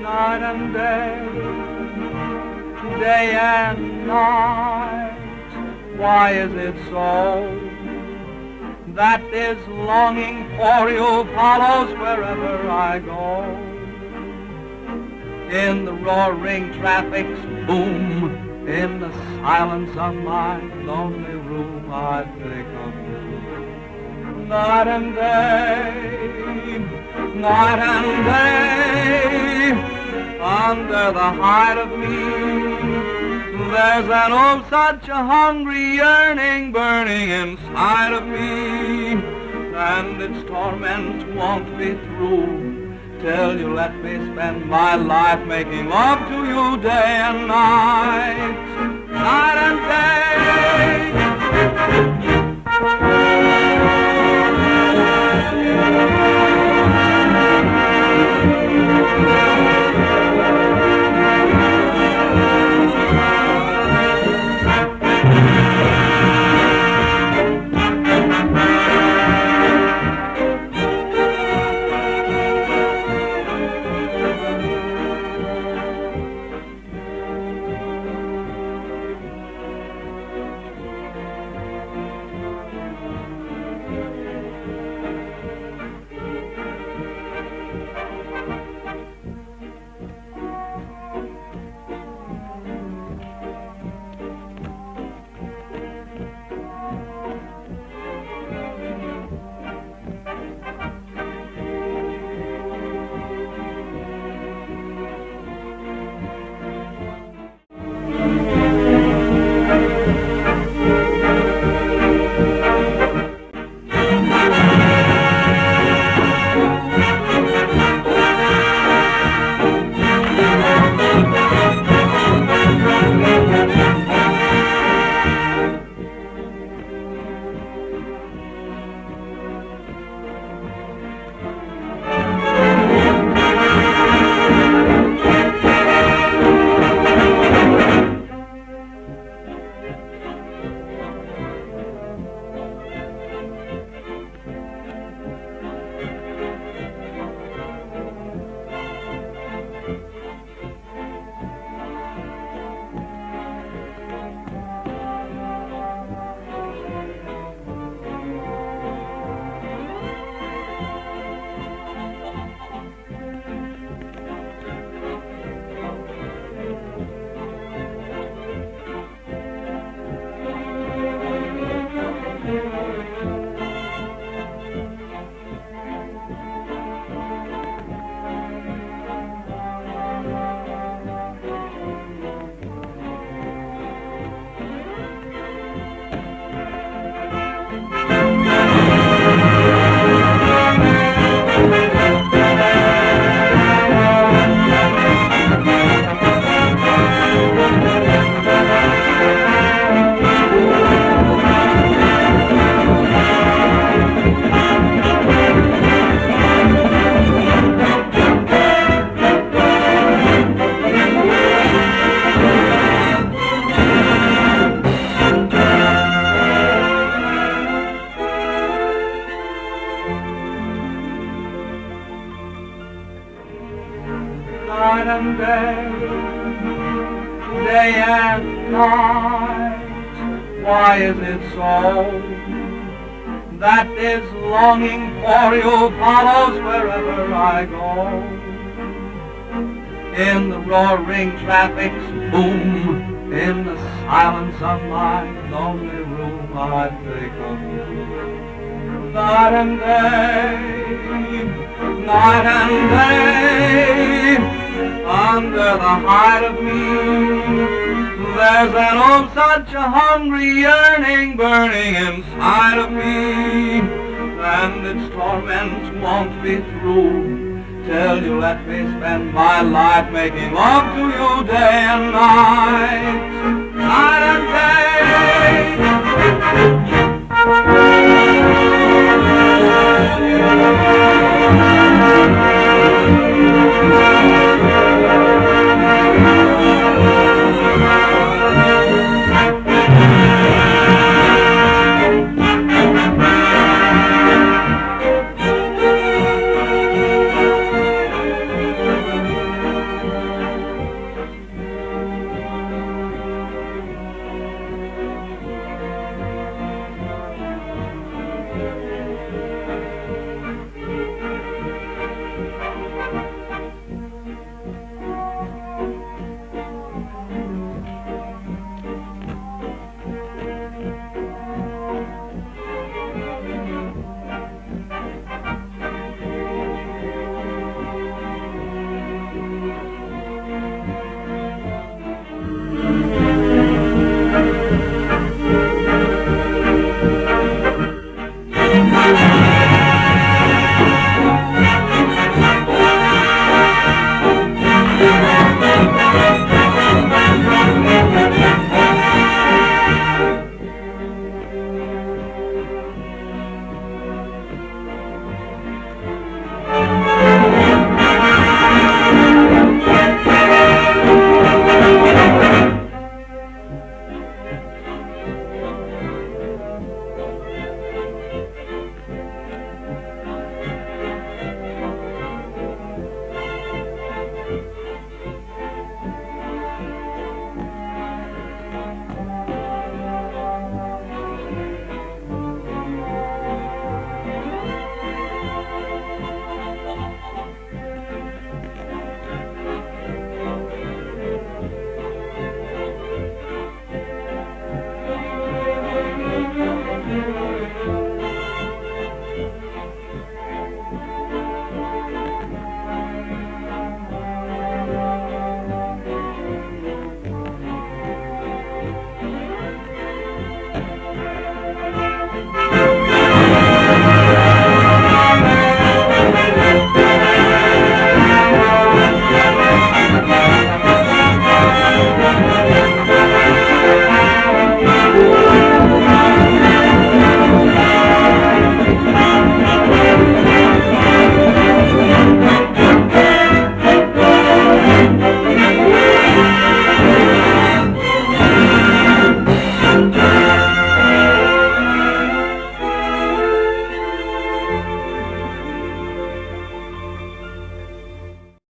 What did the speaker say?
night and day, day and night. Why is it so that this longing for you follows wherever I go? In the roaring traffic's boom, in the silence of my lonely room, I think of you. Night and day, night and day, under the hide of me, there's an oh such a hungry yearning burning inside of me, and its torment won't be through till you let me spend my life making love to you day and night, night and day. Night and day, day and night. Why is it so that this longing for you follows wherever I go? In the roaring traffic's boom, in the silence of my lonely room, I think of you. Night and day, night and day, under the hide of me, there's an oh such a hungry yearning burning inside of me, and its torment won't be through till you let me spend my life making love to you day and night, night and day.